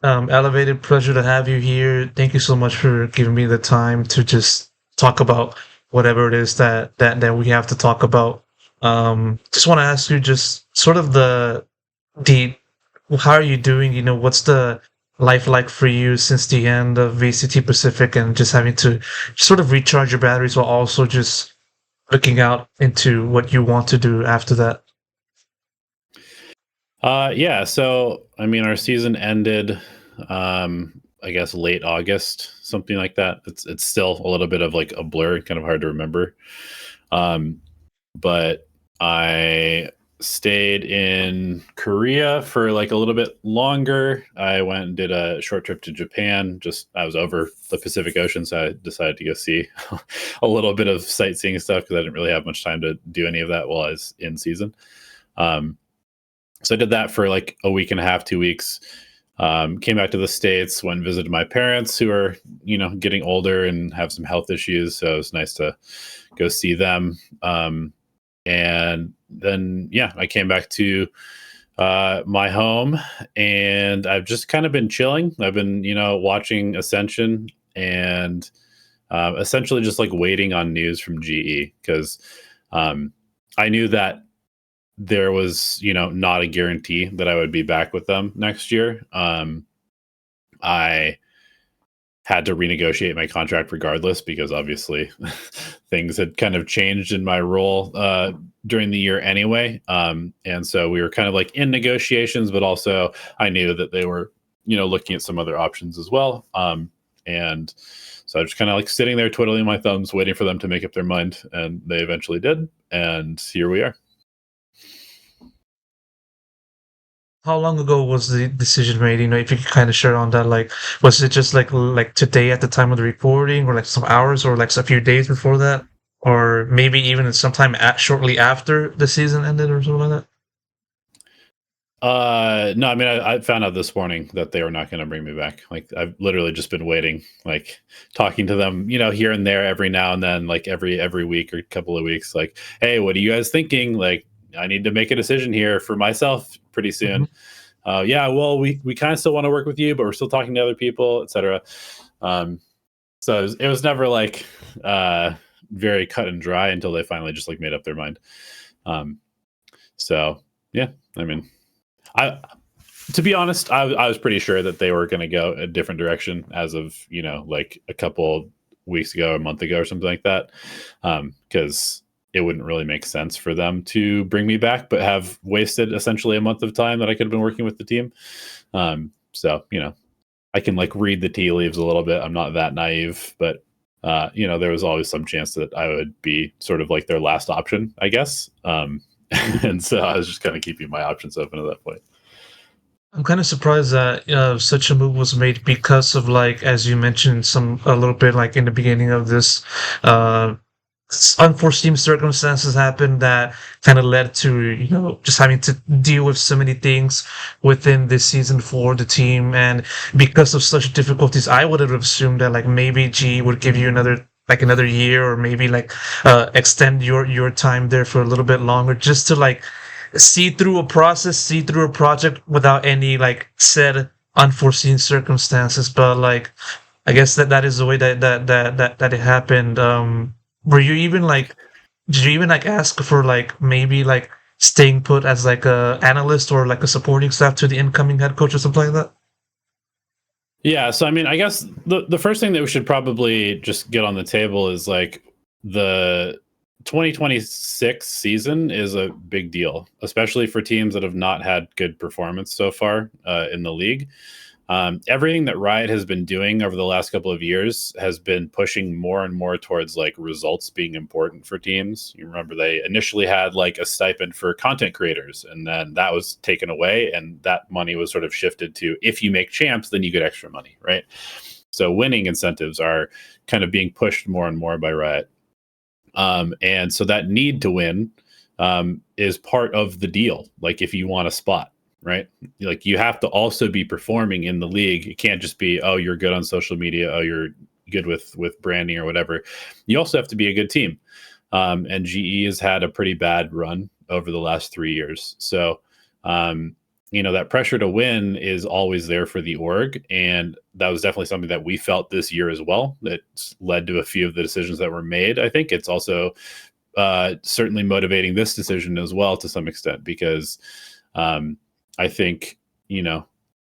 Elevated. Pleasure to have you here. Thank you so much for giving me the time to just talk about whatever it is that we have to talk about. Just want to ask you just sort of the how are you doing? What's the life like for you since the end of VCT Pacific and just having to sort of recharge your batteries while also just looking out into what you want to do after that. Yeah, so I mean our season ended I guess late August, something like that. It's still a little bit of like a blur, kind of hard to remember. Um but I stayed in Korea for like a little bit longer. I went and did a short trip to Japan. Just I was over the Pacific Ocean, so I decided to go see a little bit of sightseeing stuff because I didn't really have much time to do any of that while I was in season. Um, so I did that for like a week and a half, 2 weeks. Came back to the States, went and visited my parents who are, getting older and have some health issues. So it was nice to go see them. And then, yeah, I came back to my home and I've just kind of been chilling. I've been, watching Ascension and essentially just like waiting on news from GE because I knew that there was, not a guarantee that I would be back with them next year. I had to renegotiate my contract regardless because obviously things had kind of changed in my role during the year anyway. And so we were kind of like in negotiations, but also I knew that they were, looking at some other options as well. And so I was just kind of like sitting there twiddling my thumbs, waiting for them to make up their mind. And they eventually did. And here we are. How long ago was the decision made? If you could kind of share on that, like, was it just like today at the time of the reporting, or like some hours, or like a few days before that, or maybe even sometime shortly after the season ended, or something like that? No, I mean, I found out this morning that they were not going to bring me back. Like, I've literally just been waiting, like talking to them, here and there every now and then, like every week or couple of weeks. Like, hey, what are you guys thinking? Like, I need to make a decision here for myself pretty Mhm. soon. Yeah, well, we kind of still want to work with you, but we're still talking to other people, etc. Um, so it was never like very cut and dry until they finally just like made up their mind. Um, so yeah, I mean, I to be honest, I was pretty sure that they were going to go a different direction as of like a couple weeks ago, a month ago, or something like that, because it wouldn't really make sense for them to bring me back, but have wasted essentially a month of time that I could have been working with the team. So I can like read the tea leaves a little bit. I'm not that naive, but there was always some chance that I would be sort of like their last option, I guess. And so I was just kind of keeping my options open at that point. I'm kind of surprised that such a move was made because of, like, as you mentioned, a little bit like in the beginning of this, uh, unforeseen circumstances happened that kind of led to just having to deal with so many things within this season for the team, and because of such difficulties, I would have assumed that like maybe G would give you another year, or maybe like extend your time there for a little bit longer, just to like see through a project without any like said unforeseen circumstances. But like, I guess that is the way that it happened. Were you even like, did you even like ask for like maybe like staying put as like a analyst or like a supporting staff to the incoming head coach or something like that? Yeah, so I mean, I guess the first thing that we should probably just get on the table is like the 2026 season is a big deal, especially for teams that have not had good performance so far in the league. Everything that Riot has been doing over the last couple of years has been pushing more and more towards like results being important for teams. You remember they initially had like a stipend for content creators, and then that was taken away, and that money was sort of shifted to if you make champs, then you get extra money, right? So winning incentives are kind of being pushed more and more by Riot. And so that need to win is part of the deal. Like if you want a spot, right? Like you have to also be performing in the league. It can't just be, oh, you're good on social media, oh, you're good with branding or whatever. You also have to be a good team. And GE has had a pretty bad run over the last 3 years. So, that pressure to win is always there for the org, and that was definitely something that we felt this year as well. That led to a few of the decisions that were made. I think it's also certainly motivating this decision as well to some extent, because I think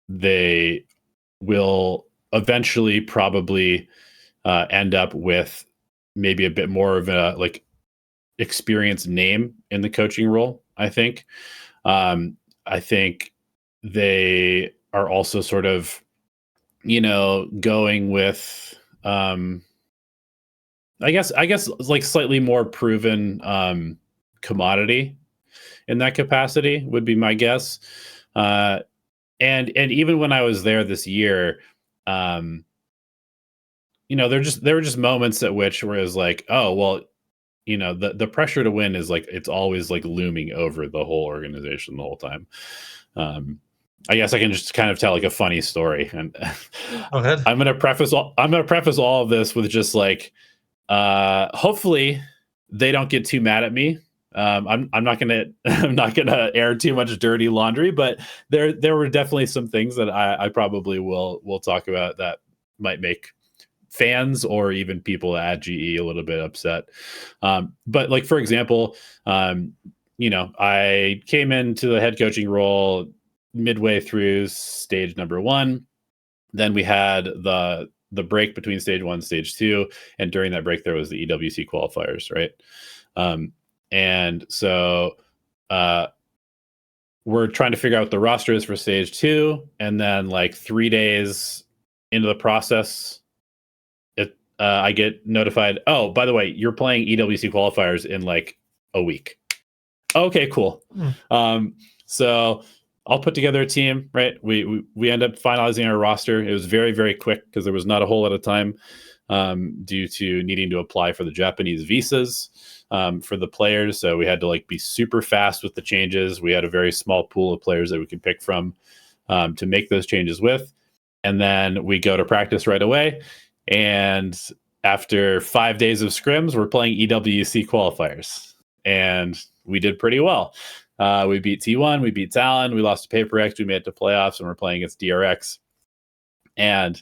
they will eventually probably end up with maybe a bit more of a experienced name in the coaching role. I think they are also sort of going with I guess like slightly more proven commodity in that capacity would be my guess. And even when I was there this year, there were just moments at which where it was like, oh well, the pressure to win is like it's always like looming over the whole organization the whole time. I guess I can just kind of tell like a funny story, and Go ahead. I'm gonna preface all of this with just like, hopefully they don't get too mad at me. I'm not gonna air too much dirty laundry, but there were definitely some things that I probably will talk about that might make fans or even people at GE a little bit upset. But like, for example, I came into the head coaching role midway through stage number 1. Then we had the break between stage 1 and stage 2. And during that break, there was the EWC qualifiers, right? And so we're trying to figure out what the roster is for stage 2. And then like 3 days into the process, I get notified, oh, by the way, you're playing EWC qualifiers in like a week. Okay, cool. So I'll put together a team, right? We end up finalizing our roster. It was very, very quick because there was not a whole lot of time due to needing to apply for the Japanese visas for the players. So we had to like be super fast with the changes. We had a very small pool of players that we could pick from to make those changes with. And then we go to practice right away. And after 5 days of scrims, we're playing EWC qualifiers. And we did pretty well. We beat T1, we beat Talon, we lost to Paper X, we made it to playoffs, and we're playing against DRX. And,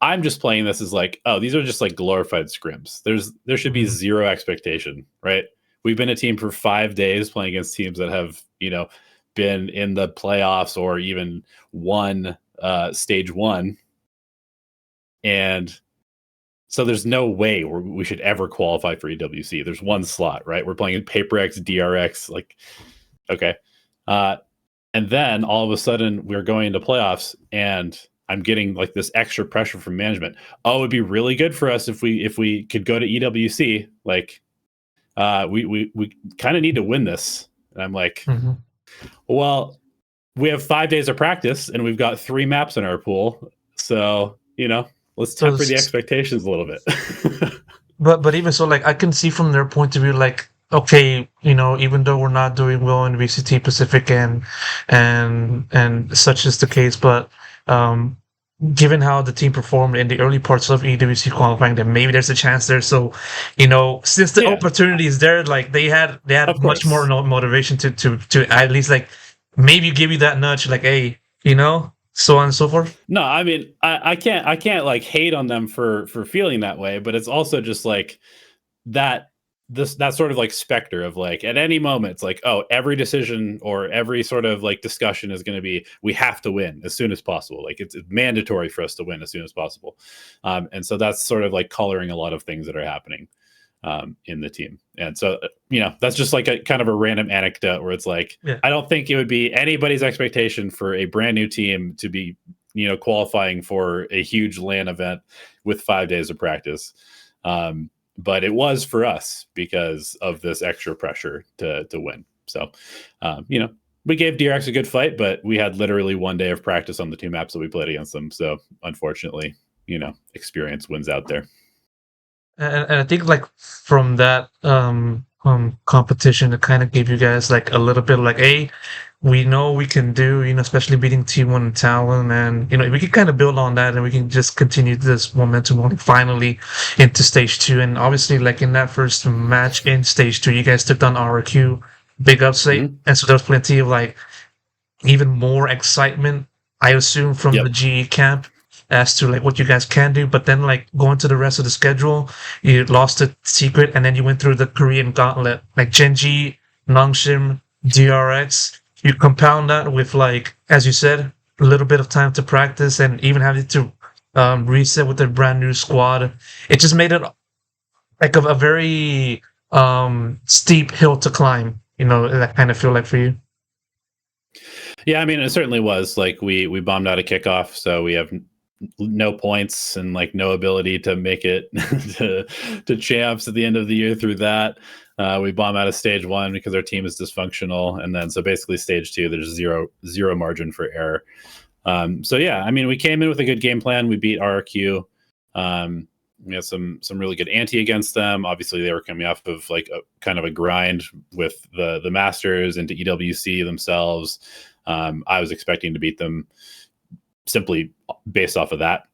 I'm just playing this as like, oh, these are just like glorified scrims. There should be zero expectation, right? We've been a team for 5 days playing against teams that have, been in the playoffs or even won stage 1. And so there's no way we should ever qualify for EWC. There's one slot, right? We're playing in Paper X, DRX, like, okay. And then all of a sudden we're going into playoffs and I'm getting like this extra pressure from management. Oh, it'd be really good for us if we could go to EWC. Like, we kind of need to win this. And I'm like, well, we have 5 days of practice and we've got 3 maps in our pool. So, let's temper the expectations a little bit. but even so, like I can see from their point of view, like, okay, even though we're not doing well in VCT Pacific and such is the case, but given how the team performed in the early parts of EWC qualifying, then maybe there's a chance there. So, since the opportunity is there, like they had much more motivation to at least like maybe give you that nudge, like, hey, so on and so forth. No, I mean, I can't like hate on them for feeling that way, but it's also just like that sort of like specter of like at any moment it's like, oh, every decision or every sort of like discussion is going to be, we have to win as soon as possible. Like it's mandatory for us to win as soon as possible. And so that's sort of like coloring a lot of things that are happening in the team. And so, that's just like a kind of a random anecdote where it's like, I don't think it would be anybody's expectation for a brand new team to be, qualifying for a huge LAN event with 5 days of practice. But it was for us because of this extra pressure to win. So, we gave DRX a good fight, but we had literally 1 day of practice on the 2 maps that we played against them. So unfortunately, experience wins out there. And I think like from that competition, it kind of gave you guys like a little bit like, hey, we know we can do, especially beating T1 and Talon, and we can kind of build on that, and we can just continue this momentum finally into stage 2. And obviously, like in that first match in stage 2, you guys took down RQ, big upset, and so there's plenty of like even more excitement, I assume, from the Yep. GE camp as to like what you guys can do. But then like going to the rest of the schedule, you lost the secret, and then you went through the Korean gauntlet, like Genji, Nongshim, DRX. You compound that with like, as you said, a little bit of time to practice, and even having to reset with a brand new squad. It just made it like a very steep hill to climb. You know, that kind of feel like for you. Yeah, I mean, it certainly was. Like we bombed out a kickoff, so we have no points and like no ability to make it to champs at the end of the year through that. We bomb out of stage one because our team is dysfunctional, and then so basically stage two, there's zero margin for error. So yeah, I mean, we came in with a good game plan. We beat RRQ. We had some really good ante against them. Obviously, they were coming off of like a kind of a grind with the Masters into EWC themselves. I was expecting to beat them simply based off of that.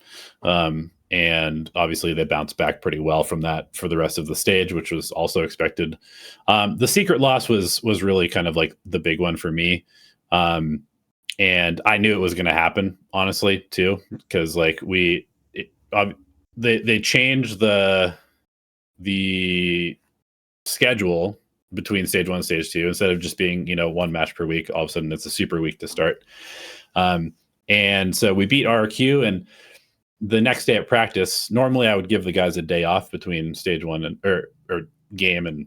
And obviously they bounced back pretty well from that for the rest of the stage, which was also expected. The secret loss was really kind of like the big one for me. And I knew it was going to happen, honestly, too, because like they changed the schedule between stage one and stage two. Instead of just being, one match per week, all of a sudden it's a super week to start. And so we beat RQ, and the next day at practice, normally I would give the guys a day off between stage one and or game and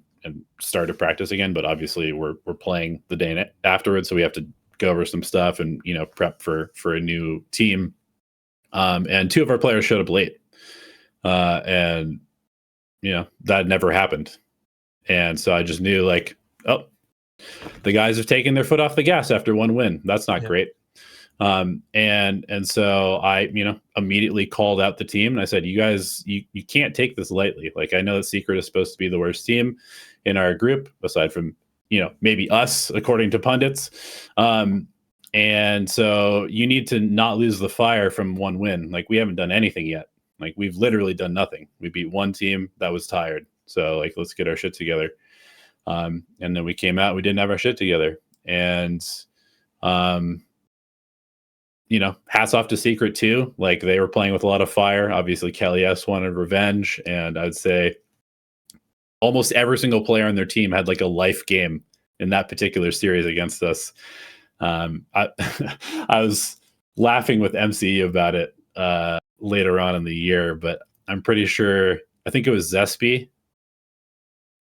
start of practice again. But obviously we're playing the day afterwards, so we have to go over some stuff and prep for a new team. And two of our players showed up late, and that never happened. And so I just knew like, oh, the guys have taken their foot off the gas after one win. That's not great. And so I, immediately called out the team, and I said, you guys, you can't take this lightly. Like, I know that Secret is supposed to be the worst team in our group, aside from, maybe us, according to pundits. And so you need to not lose the fire from one win. Like, we haven't done anything yet. Like, we've literally done nothing. We beat one team that was tired. So like, let's get our shit together. And then we came out, we didn't have our shit together. And, hats off to Secret too. Like, they were playing with a lot of fire. Obviously, Kelly S wanted revenge, and I'd say almost every single player on their team had like a life game in that particular series against us. I I was laughing with MCE about it later on in the year, but I'm pretty sure, I think it was Zespi.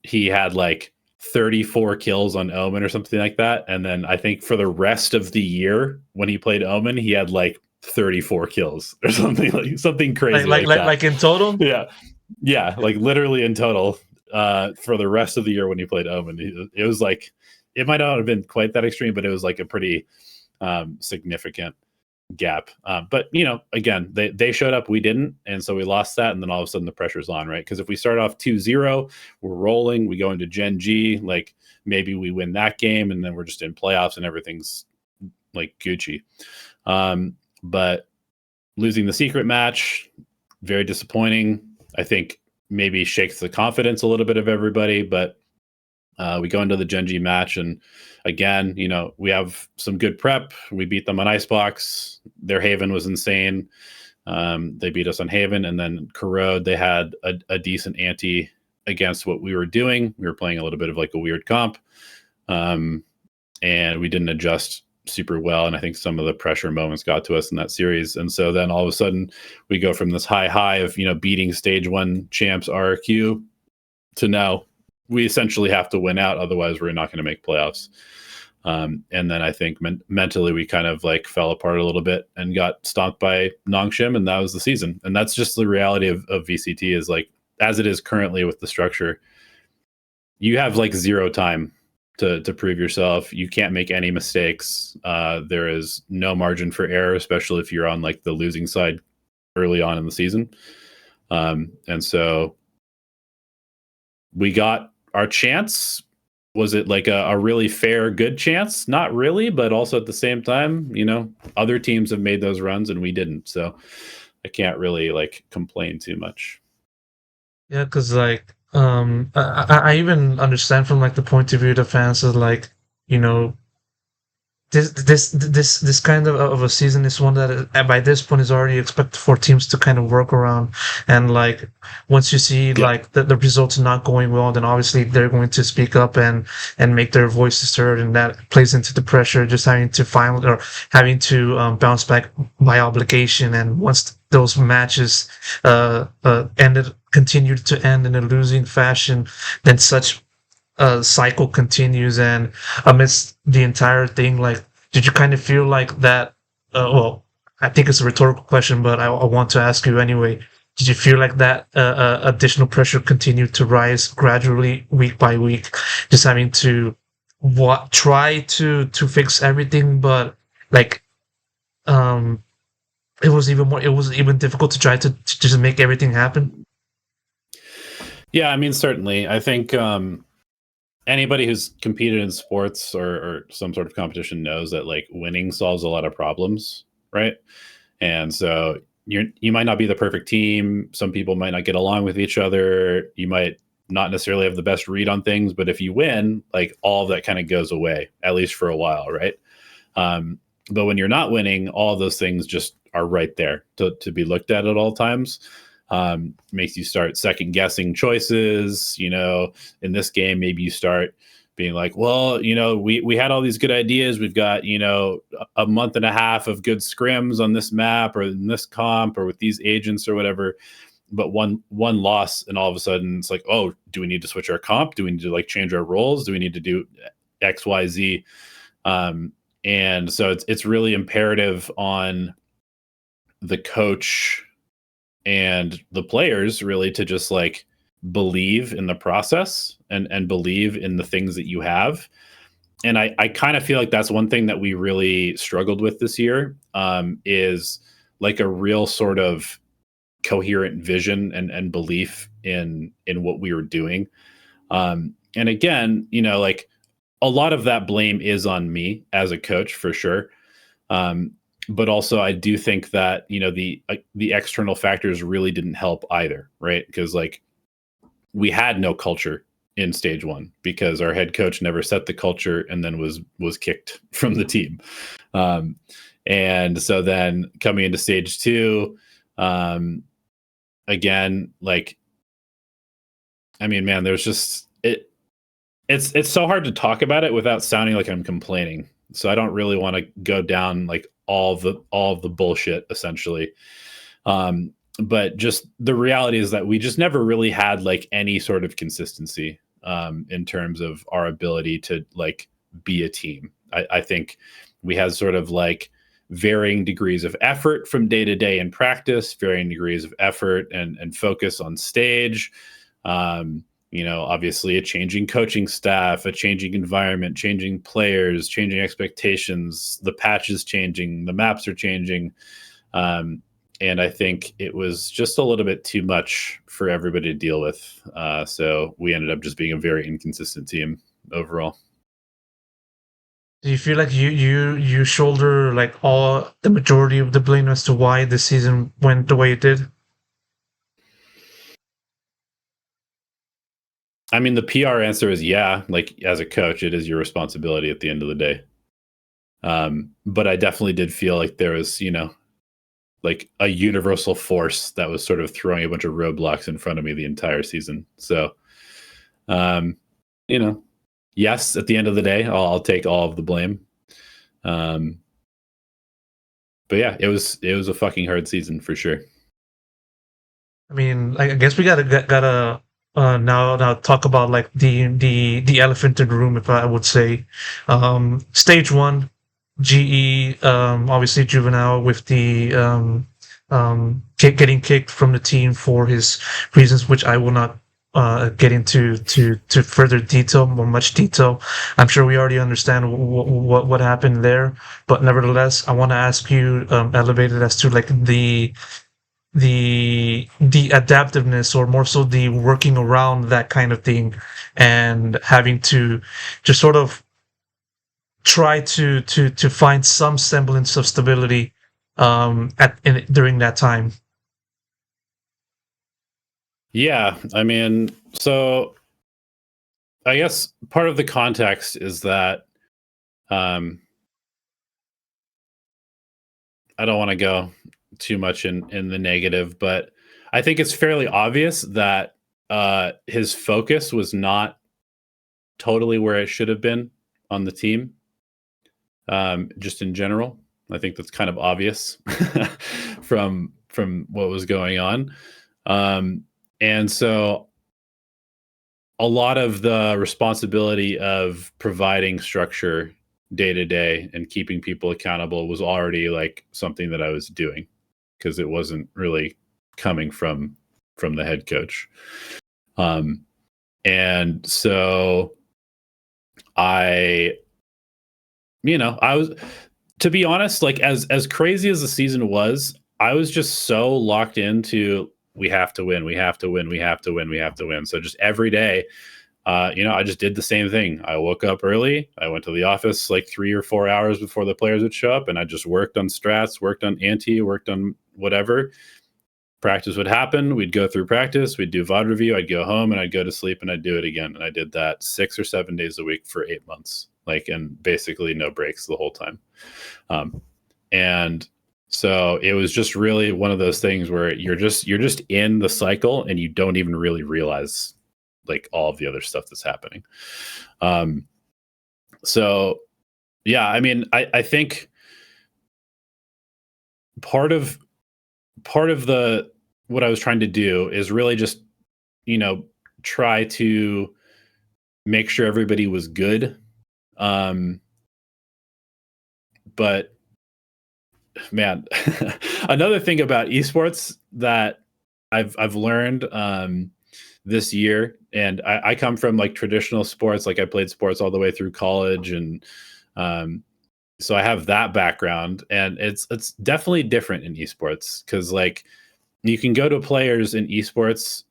He had like 34 kills on Omen or something like that. And then I think for the rest of the year when he played Omen, he had like 34 kills or something, like something crazy like that. Like in total? Yeah. Yeah. Like literally in total, for the rest of the year when he played Omen. It was like, it might not have been quite that extreme, but it was like a pretty significant gap. But again, they showed up, we didn't, and so we lost that, and then all of a sudden the pressure's on, right? Because if we start off 2-0, we're rolling, we go into Gen G, like maybe we win that game, and then we're just in playoffs and everything's like Gucci. But losing the secret match, very disappointing. I think maybe shakes the confidence a little bit of everybody, but we go into the Gen G match, and again, we have some good prep. We beat them on Icebox. Their Haven was insane. They beat us on Haven, and then Corrode, they had a decent ante against what we were doing. We were playing a little bit of like a weird comp, and we didn't adjust super well. And I think some of the pressure moments got to us in that series. And so then all of a sudden we go from this high of, beating stage one champs RQ to now we essentially have to win out. Otherwise we're not going to make playoffs. And then I think mentally we kind of like fell apart a little bit and got stomped by Nongshim, and that was the season. And that's just the reality of VCT, is like, as it is currently with the structure, you have like zero time to prove yourself. You can't make any mistakes. There is no margin for error, especially if you're on like the losing side early on in the season. And so we got our chance. Was it like a really fair, good chance? Not really, but also at the same time, other teams have made those runs and we didn't. So I can't really like complain too much. Yeah, because like I even understand from like the point of view of the fans is like, you know, this kind of a season is one that by this point is already expected for teams to kind of work around. And like once you see Yep. like the results not going well, then obviously they're going to speak up and make their voices heard, and that plays into the pressure just having to final or having to bounce back by obligation. And once those matches ended continued to end in a losing fashion, then such cycle continues. And amidst the entire thing, like, did you kind of feel like that? Well, I think it's a rhetorical question, but I want to ask you anyway. Did you feel like that additional pressure continued to rise gradually, week by week, just having to what try to fix everything, but like um, it was even difficult to try to just make everything happen. Yeah, I mean, certainly. I think anybody who's competed in sports or some sort of competition knows that like winning solves a lot of problems, right? And so you might not be the perfect team. Some people might not get along with each other. You might not necessarily have the best read on things, but if you win, like all of that kind of goes away, at least for a while, right? Um, but when you're not winning, all of those things just are right there to be looked at all times. Makes you start second guessing choices. In this game, maybe you start being like, well, we had all these good ideas. We've got, a month and a half of good scrims on this map or in this comp or with these agents or whatever. But one loss, and all of a sudden it's like, oh, do we need to switch our comp? Do we need to like change our roles? Do we need to do X, Y, Z? And so it's really imperative on the coach and the players really to just like believe in the process and believe in the things that you have. And I kind of feel like that's one thing that we really struggled with this year, is like a real sort of coherent vision and belief in what we were doing. And again, like a lot of that blame is on me as a coach for sure. Um, but also I do think that, the external factors really didn't help either, right? Because like we had no culture in stage one because our head coach never set the culture and then was kicked from the team. Um, and so then coming into stage two, again, like, I mean, man, there's just it's so hard to talk about it without sounding like I'm complaining. So I don't really want to go down like all of the bullshit essentially. But just the reality is that we just never really had like any sort of consistency in terms of our ability to like be a team. I think we had sort of like varying degrees of effort from day to day in practice, varying degrees of effort and focus on stage. Obviously a changing coaching staff, a changing environment, changing players, changing expectations, the patches changing, the maps are changing. And I think it was just a little bit too much for everybody to deal with. So we ended up just being a very inconsistent team overall. Do you feel like you shoulder like all the majority of the blame as to why the season went the way it did? I mean, the PR answer is yeah. Like as a coach, it is your responsibility at the end of the day. But I definitely did feel like there was, like a universal force that was sort of throwing a bunch of roadblocks in front of me the entire season. So, um, you know, yes, at the end of the day, I'll take all of the blame. Um, but yeah, it was a fucking hard season for sure. I mean, I guess we gotta now talk about like the elephant in the room, if I would say. Stage one, GE, obviously juvenile with the getting kicked from the team for his reasons, which I will not get into to further detail or much detail. I'm sure we already understand what happened there, but nevertheless, I want to ask you, elevated as to like the adaptiveness, or more so the working around that kind of thing, and having to just sort of try to find some semblance of stability during that time. Yeah, I mean, so I guess part of the context is that, um, I don't want to go too much in the negative, but I think it's fairly obvious that his focus was not totally where it should have been on the team. Just in general, I think that's kind of obvious from what was going on. Um, and so a lot of the responsibility of providing structure day to day and keeping people accountable was already like something that I was doing because it wasn't really coming from the head coach. Um, and so I, I was, to be honest, like as crazy as the season was, I was just so locked into we have to win, we have to win, we have to win, we have to win. So just every day, I just did the same thing. I woke up early. I went to the office like 3 or 4 hours before the players would show up, and I just worked on strats, worked on ante, worked on whatever. Practice would happen. We'd go through practice. We'd do VOD review. I'd go home and I'd go to sleep and I'd do it again. And I did that 6 or 7 days a week for 8 months, like, and basically no breaks the whole time. And so it was just really one of those things where you're just in the cycle and you don't even really realize like all of the other stuff that's happening. So yeah, I mean, I think part of the what I was trying to do is really just, try to make sure everybody was good. But man, another thing about esports that I've learned this year, and I come from like traditional sports, like I played sports all the way through college, and so I have that background, and it's definitely different in esports because like you can go to players in esports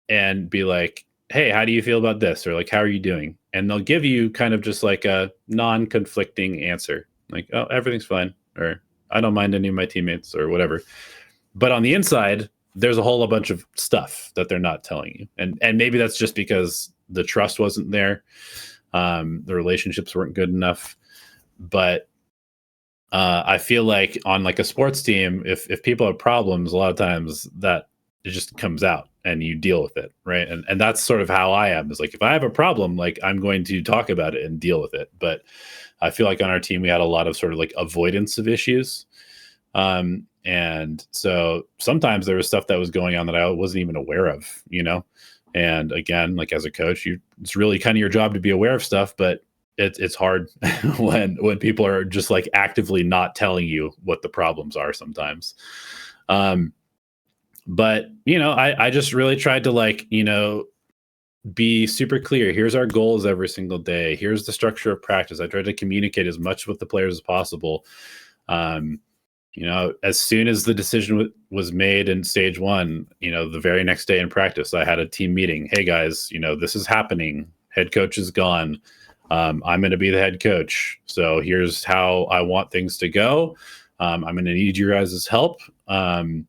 and be like, hey, how do you feel about this, or like how are you doing, and they'll give you kind of just like a non-conflicting answer, like, oh, everything's fine, or I don't mind any of my teammates or whatever. But on the inside, there's a whole bunch of stuff that they're not telling you. And maybe that's just because the trust wasn't there. The relationships weren't good enough. But I feel like on like a sports team, if people have problems, a lot of times that it just comes out and you deal with it. Right. And that's sort of how I am, is like, if I have a problem, like I'm going to talk about it and deal with it. But I feel like on our team, we had a lot of sort of like avoidance of issues. And so sometimes there was stuff that was going on that I wasn't even aware of, and again, like as a coach, it's really kind of your job to be aware of stuff, but it's hard when people are just like actively not telling you what the problems are sometimes. But I just really tried to like, be super clear. Here's our goals every single day. Here's the structure of practice. I tried to communicate as much with the players as possible. As soon as the decision was made in stage one, the very next day in practice, I had a team meeting. Hey guys, this is happening. Head coach is gone. I'm going to be the head coach. So here's how I want things to go. I'm going to need your guys' help. And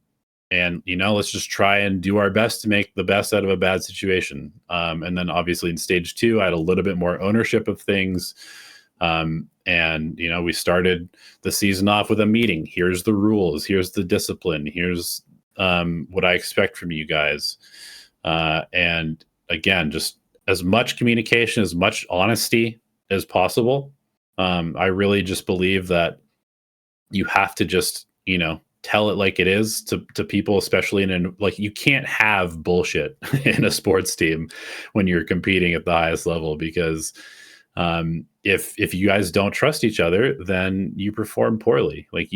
let's just try and do our best to make the best out of a bad situation. And then obviously in stage two, I had a little bit more ownership of things. And we started the season off with a meeting. Here's the rules. Here's the discipline. Here's what I expect from you guys. And again, just as much communication, as much honesty as possible. I really just believe that you have to just, tell it like it is to people, especially like you can't have bullshit in a sports team when you're competing at the highest level, because if you guys don't trust each other, then you perform poorly. Like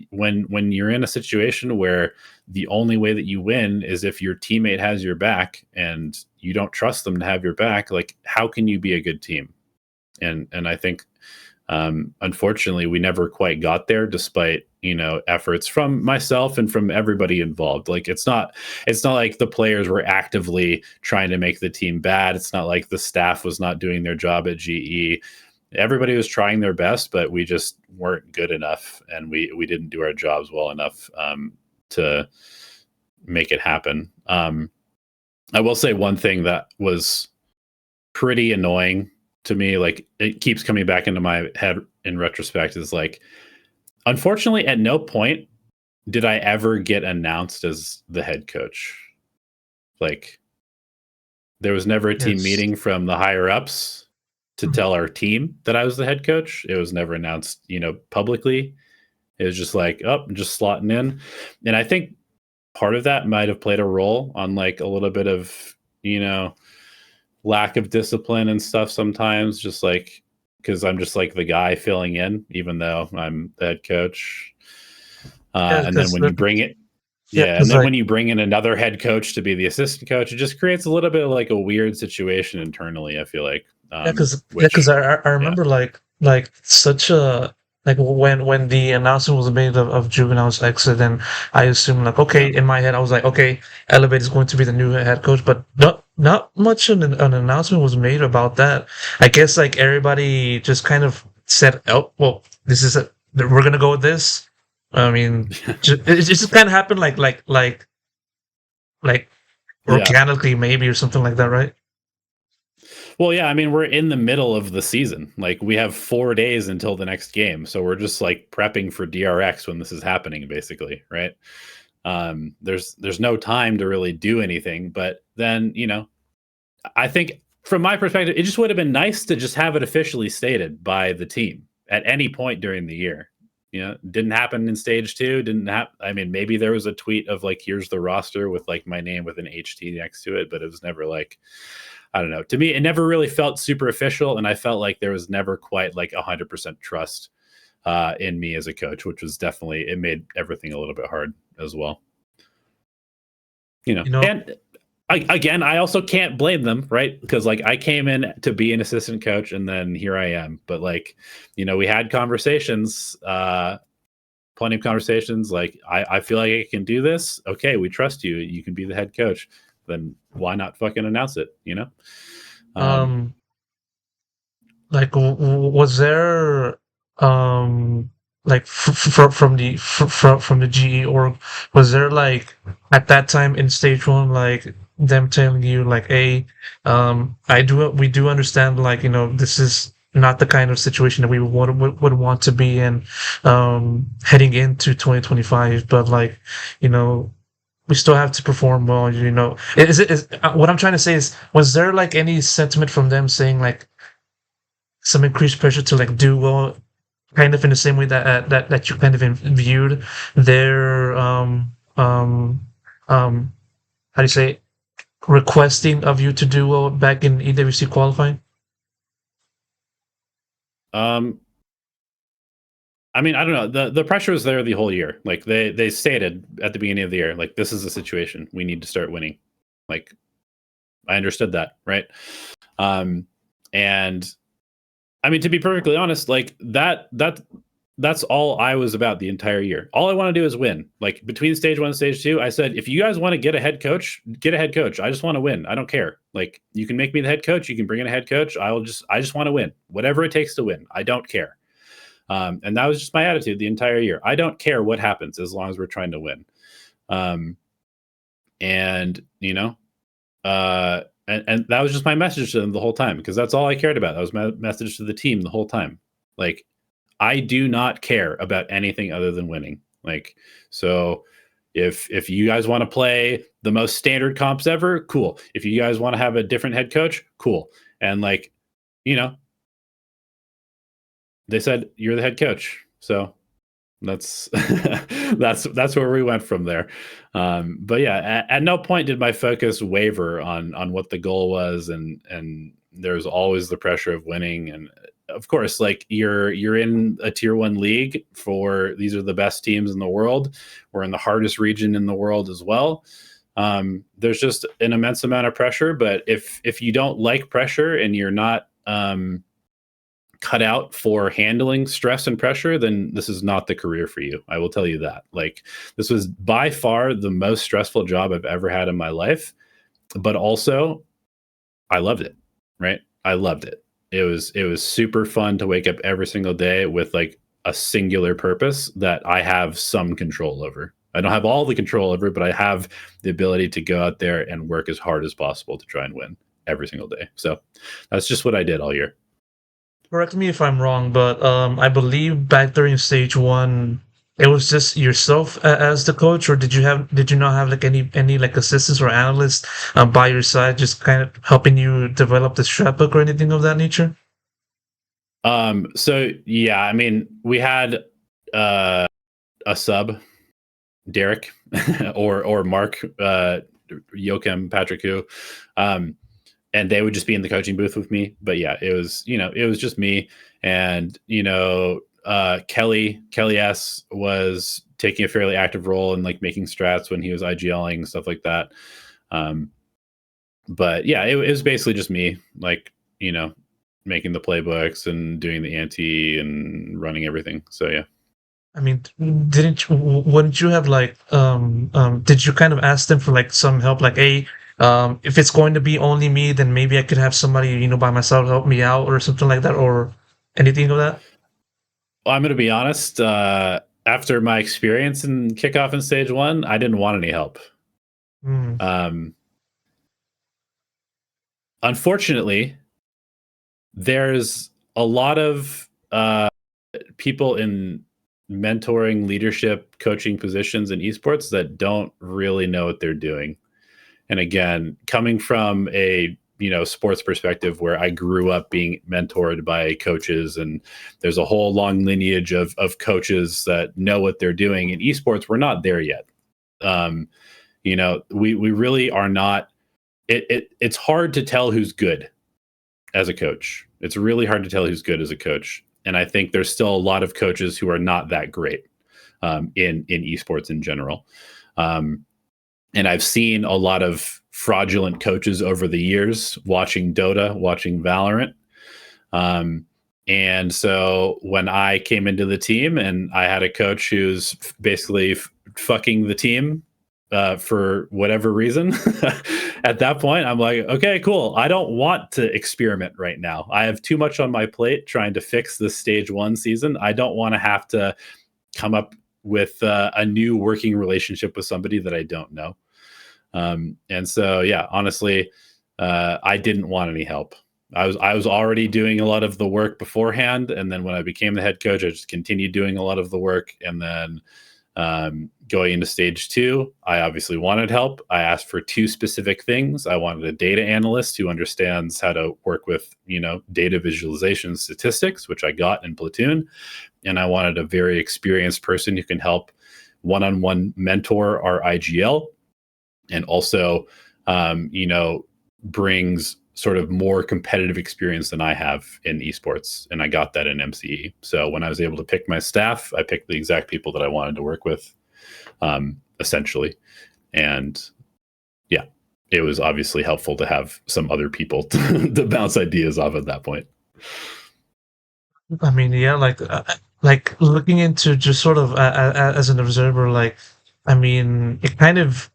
when you're in a situation where the only way that you win is if your teammate has your back and you don't trust them to have your back, like how can you be a good team? And I think unfortunately we never quite got there, despite efforts from myself and from everybody involved. Like it's not like the players were actively trying to make the team bad. It's not like the staff was not doing their job at GE. Everybody was trying their best, but we just weren't good enough, and we didn't do our jobs well enough to make it happen. I will say one thing that was pretty annoying to me, like it keeps coming back into my head in retrospect, is like, unfortunately, at no point did I ever get announced as the head coach? Like, there was never a team Yes. meeting from the higher ups to Mhm. tell our team that I was the head coach. It was never announced, publicly. It was just like, oh, I'm just slotting in. And I think part of that might have played a role on like a little bit of, you know, lack of discipline and stuff sometimes, just like because I'm just like the guy filling in, even though I'm the head coach. Yeah, And then because when you bring it, yeah, yeah, and because then like when you bring in another head coach to be the assistant coach, it just creates a little bit of like a weird situation internally. I feel like, because which, I yeah, remember like such a like when the announcement was made of Juvenile's exit, and I assumed like okay, yeah, in my head I was like okay, Elevate is going to be the new head coach, but not much an announcement was made about that. I guess like everybody just kind of said, oh well, this is it, we're gonna go with this. I mean, it just kind of happened like yeah. organically maybe or something like that, right? Well, yeah, I mean, we're in the middle of the season. Like, we have 4 days until the next game, so we're just like prepping for DRX when this is happening, basically, right? There's no time to really do anything, but then I think from my perspective, it just would have been nice to just have it officially stated by the team at any point during the year. Didn't happen in stage two. Didn't happen. I mean, maybe there was a tweet of like, "Here's the roster" with like my name with an HT next to it, but it was never like, I don't know. To me, it never really felt super official, and I felt like there was never quite like 100% trust in me as a coach, which was definitely it made everything a little bit hard as well. You know, And again, I also can't blame them, right? Because like I came in to be an assistant coach, and then here I am. But like, we had conversations, plenty of conversations. Like, I feel like I can do this. Okay, we trust you. You can be the head coach. Then why not fucking announce it? Um, um, like, was there, um, like from the GE org, was there like at that time in stage one, like them telling you like, hey, we do understand, like this is not the kind of situation that we would want to be in, heading into 2025, but like, you know. We still have to perform well, what I'm trying to say is, was there like any sentiment from them saying like some increased pressure to like do well, kind of in the same way that you kind of viewed their um how do you say it? Requesting of you to do well back in EWC qualifying? um, I mean, I don't know. The pressure was there the whole year. Like they stated at the beginning of the year, like this is the situation. We need to start winning. Like I understood that, right? Um, and I mean, to be perfectly honest, like that's all I was about the entire year. All I want to do is win. Like between stage one and stage two, I said, if you guys want to get a head coach, get a head coach. I just want to win. I don't care. Like you can make me the head coach. You can bring in a head coach. I just want to win. Whatever it takes to win. I don't care. And that was just my attitude the entire year. I don't care what happens as long as we're trying to win. Um, and and that was just my message to them the whole time because that's all I cared about. That was my message to the team the whole time. Like, I do not care about anything other than winning. Like, so if you guys want to play the most standard comps ever, cool. If you guys want to have a different head coach, cool. And like, you know, they said you're the head coach, so that's that's where we went from there. But yeah, at no point did my focus waver on what the goal was, and there's always the pressure of winning. And of course, like you're in a tier one league for these are the best teams in the world. We're in the hardest region in the world as well. There's just an immense amount of pressure. But if you don't like pressure and you're not cut out for handling stress and pressure, then this is not the career for you. I will tell you that. Like, this was by far the most stressful job I've ever had in my life, but also I loved it, right? I loved it. It was super fun to wake up every single day with like a singular purpose that I have some control over. I don't have all the control over it, but I have the ability to go out there and work as hard as possible to try and win every single day. So that's just what I did all year. Correct me if I'm wrong, but I believe back during stage one, it was just yourself as the coach, or did you not have like any like assistants or analysts by your side, just kind of helping you develop the strat book or anything of that nature? So yeah, I mean, we had uh, a sub, Derek, or Mark, Joachim, Patrick, who, um, and they would just be in the coaching booth with me. But yeah, it was just me, and Kelly S was taking a fairly active role in like making strats when he was IGLing stuff like that. Um, but yeah, it was basically just me, like making the playbooks and doing the ante and running everything. So yeah. I mean, wouldn't you have like did you kind of ask them for like some help, like, hey, if it's going to be only me, then maybe I could have somebody, by myself help me out or something like that, or anything of that? Well, I'm going to be honest. After my experience in kickoff in stage one, I didn't want any help. Mm, Um, Unfortunately, there's a lot of people in mentoring, leadership, coaching positions in esports that don't really know what they're doing. And again, coming from a sports perspective where I grew up being mentored by coaches, and there's a whole long lineage of coaches that know what they're doing in esports. We're not there yet. Um, we really are not. It's hard to tell who's good as a coach. It's really hard to tell who's good as a coach, and I think there's still a lot of coaches who are not that great in esports in general. Um, and I've seen a lot of fraudulent coaches over the years watching Dota, watching Valorant. Um, and so when I came into the team and I had a coach who's basically fucking the team for whatever reason, at that point, I'm like, okay, cool. I don't want to experiment right now. I have too much on my plate trying to fix this stage one season. I don't want to have to come up with a new working relationship with somebody that I don't know. And so, yeah, honestly, I didn't want any help. I was already doing a lot of the work beforehand, and then when I became the head coach, I just continued doing a lot of the work. And then going into stage two, I obviously wanted help. I asked for two specific things. I wanted a data analyst who understands how to work with data visualization statistics, which I got in Platoon, and I wanted a very experienced person who can help one-on-one mentor our IGL and also brings sort of more competitive experience than I have in esports, and I got that in MCE. So when I was able to pick my staff, I picked the exact people that I wanted to work with, essentially. And yeah, it was obviously helpful to have some other people to bounce ideas off at that point. I mean, yeah, like looking into just sort of as an observer, like, I mean, it kind of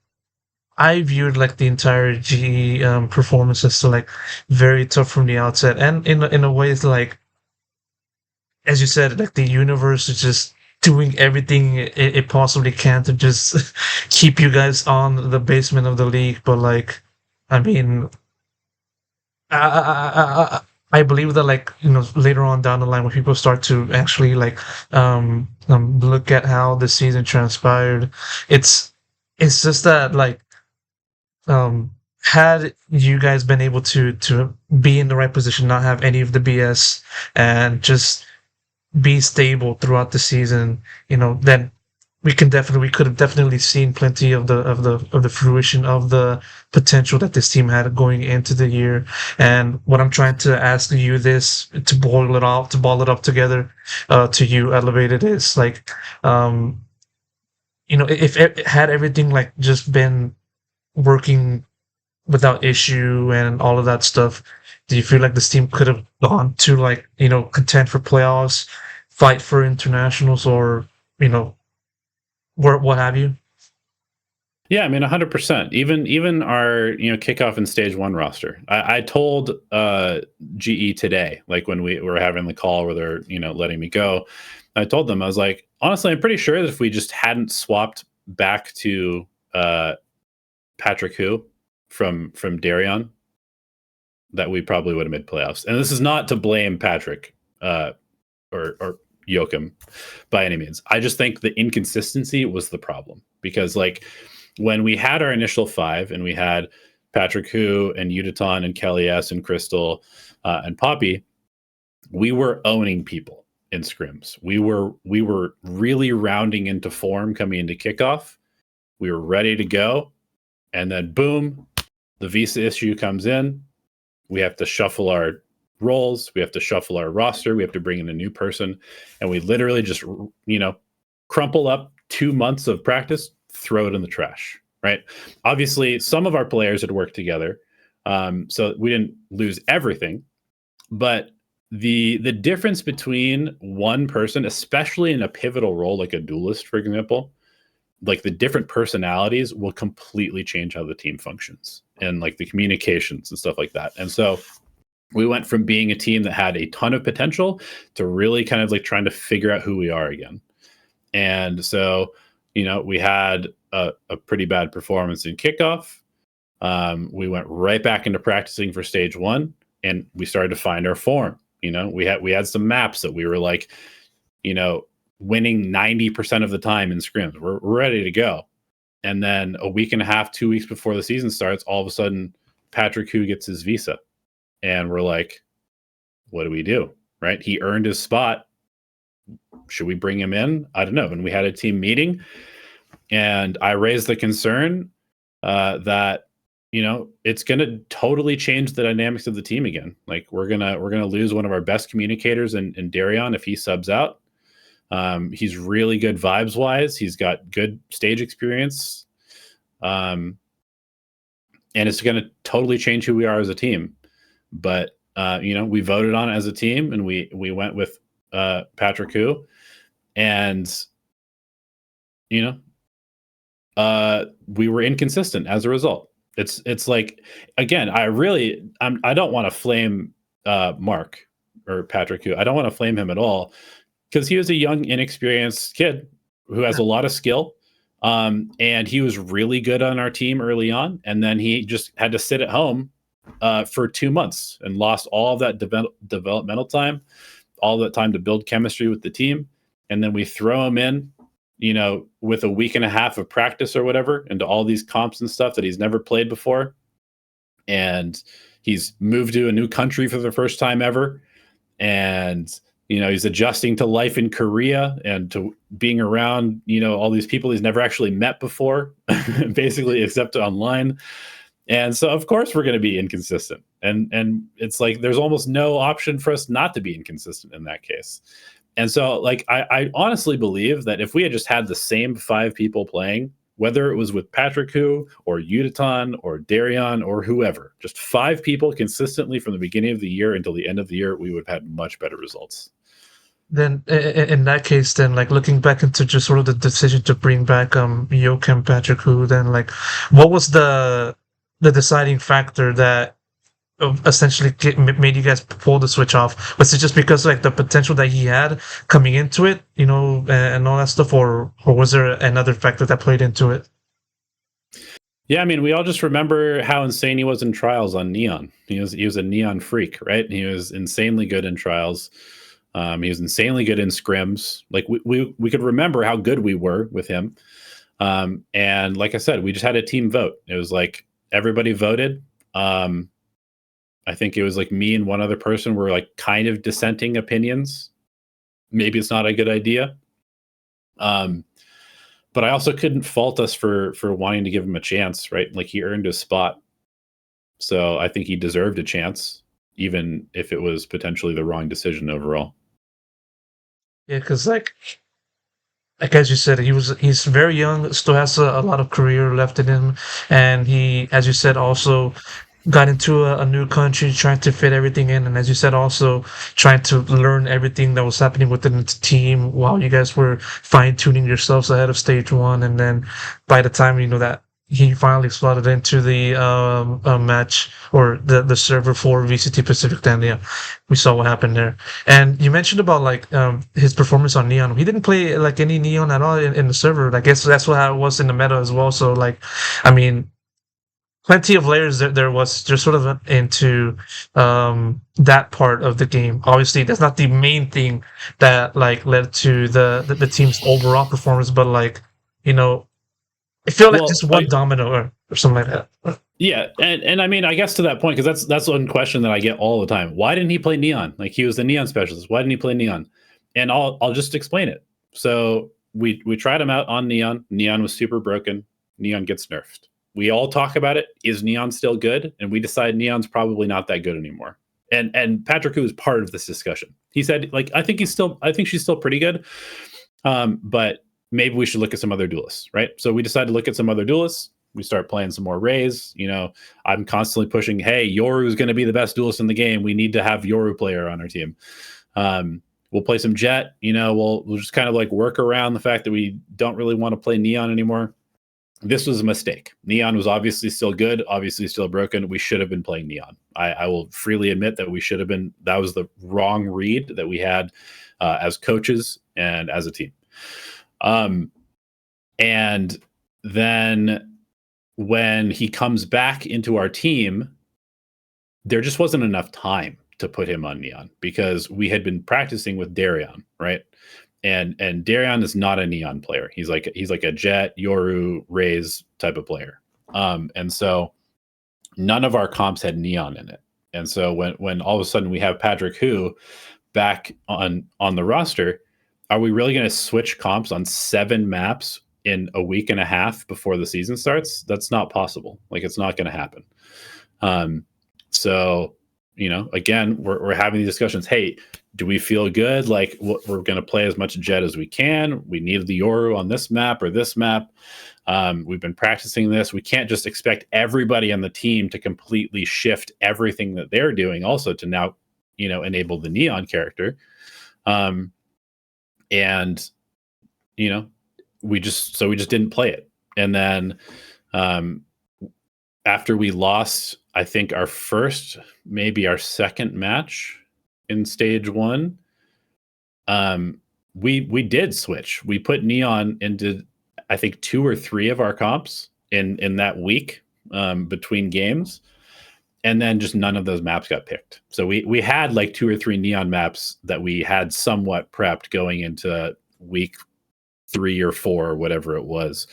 I viewed like the entire GE performance as to like very tough from the outset, and in a way, it's like, as you said, like the universe is just doing everything it possibly can to just keep you guys on the basement of the league. But like, I mean, I, I, I, I I believe that, like, later on down the line when people start to actually like look at how the season transpired, it's it's just that, like, um had you guys been able to be in the right position, not have any of the BS, and just be stable throughout the season, then we could have definitely seen plenty of the fruition of the potential that this team had going into the year. And what I'm trying to ask you this to ball it up together, to you elevated, is like, if it had everything like just been working without issue and all of that stuff, do you feel like this team could have gone to, like, contend for playoffs, fight for internationals, or you know what have you? Yeah, I mean, 100%. Even our kickoff and stage one roster. I told GE today, like when we were having the call where they're letting me go. I told them, I was like, honestly, I'm pretty sure that if we just hadn't swapped back to Patrick Hu from Darion, that we probably would have made playoffs. And this is not to blame Patrick, or Joachim by any means. I just think the inconsistency was the problem because like when we had our initial five and we had Patrick Hu and Udaton and Kelly S and Crystal and Poppy, we were owning people in scrims. We were really rounding into form coming into kickoff. We were ready to go, and then boom, the visa issue comes in. We have to shuffle our roles. We have to shuffle our roster. We have to bring in a new person, and we literally just crumple up 2 months of practice, throw it in the trash. Right? Obviously, some of our players had worked together, so we didn't lose everything, but the difference between one person, especially in a pivotal role like a duelist, for example, like the different personalities will completely change how the team functions and like the communications and stuff like that. And so we went from being a team that had a ton of potential to really kind of like trying to figure out who we are again. And so, we had a pretty bad performance in kickoff. We went right back into practicing for stage one, and we started to find our form. We had some maps that we were like, winning 90% of the time in scrims. We're ready to go. And then a week and a half, 2 weeks before the season starts, all of a sudden, Patrick Hu gets his visa. And we're like, what do we do? Right? He earned his spot. Should we bring him in? I don't know. And we had a team meeting, and I raised the concern that it's going to totally change the dynamics of the team again. Like we're gonna lose one of our best communicators in Darion if he subs out. He's really good vibes wise. He's got good stage experience, and it's going to totally change who we are as a team. But we voted on it as a team, and we went with Patrick Hu, and we were inconsistent as a result. It's like, again, I don't want to flame Mark or Patrick Hu. I don't want to flame him at all because he was a young, inexperienced kid who has a lot of skill. And he was really good on our team early on. And then he just had to sit at home for 2 months and lost all of that developmental time, all that time to build chemistry with the team. And then we throw him in, with a week and a half of practice or whatever into all these comps and stuff that he's never played before. And he's moved to a new country for the first time ever. And, he's adjusting to life in Korea and to being around, all these people he's never actually met before, basically, except online. And so, of course, we're going to be inconsistent. And it's like there's almost no option for us not to be inconsistent in that case. And so, like, I honestly believe that if we had just had the same 5 people playing, whether it was with Patrick Hu or Udaton or Darion or whoever, just 5 people consistently from the beginning of the year until the end of the year, we would have had much better results. Then in that case, then like looking back into just sort of the decision to bring back Joachim, Patrick Hu, then like what was the deciding factor that essentially made you guys pull the switch off? Was it just because like the potential that he had coming into it, and all that stuff, or was there another factor that played into it? Yeah, I mean, we all just remember how insane he was in trials on Neon. He was a Neon freak, right? He was insanely good in trials. He was insanely good in scrims. Like we could remember how good we were with him. And like I said, we just had a team vote. It was like everybody voted. I think it was like me and one other person were like kind of dissenting opinions. Maybe it's not a good idea. But I also couldn't fault us for wanting to give him a chance, right? Like he earned his spot. So I think he deserved a chance, even if it was potentially the wrong decision overall. Yeah, because like as you said, he's very young, still has a lot of career left in him, and he, as you said, also got into a new country, trying to fit everything in, and as you said, also trying to learn everything that was happening within the team while you guys were fine tuning yourselves ahead of stage one, and then by the time that he finally slotted into the match or the server for VCT Pacific, then yeah, we saw what happened there. And you mentioned about like his performance on Neon. He didn't play like any Neon at all in the server. I guess that's what it was in the meta as well. So like, I mean, plenty of layers there was just sort of into that part of the game. Obviously, that's not the main thing that like led to the team's overall performance, but like you know, I feel like just Well, one domino or something like that. yeah, and I mean, I guess to that point, because that's one question that I get all the time. Why didn't he play Neon? Like he was the Neon specialist. Why didn't he play Neon? And I'll just explain it. So we tried him out on Neon. Neon was super broken. Neon gets nerfed. We all talk about it. Is Neon still good? And we decide Neon's probably not that good anymore. And Patrick, who was part of this discussion, he said, like, I think she's still pretty good. But maybe we should look at some other duelists, right? So we decided to look at some other duelists. We start playing some more Rays. You know, I'm constantly pushing, hey, Yoru is going to be the best duelist in the game. We need to have Yoru player on our team. We'll play some Jet. You know, we'll just kind of like work around the fact that we don't really want to play Neon anymore. This was a mistake. Neon was obviously still good, obviously still broken. We should have been playing Neon. I will freely admit that we should have been. That was the wrong read that we had as coaches and as a team. And then when he comes back into our team, there just wasn't enough time to put him on Neon because we had been practicing with Darion, right? And Darion is not a Neon player. He's like a Jet, Yoru, Rays type of player. And so none of our comps had Neon in it. And so when all of a sudden we have Patrick Hu back on the roster, are we really going to switch comps on 7 maps in a week and a half before the season starts? That's not possible. Like it's not going to happen. So, you know, again, we're having these discussions. Hey, do we feel good? Like we're going to play as much Jet as we can. We need the Yoru on this map or this map. We've been practicing this. We can't just expect everybody on the team to completely shift everything that they're doing also to now, you know, enable the Neon character. And, you know, we just didn't play it. And then after we lost, I think our first, maybe our second match in stage 1, we did switch. We put Neon into, I think, 2 or 3 of our comps in that week between games. And then just none of those maps got picked. So we had like 2 or 3 Neon maps that we had somewhat prepped going into week 3 or 4 or whatever it was.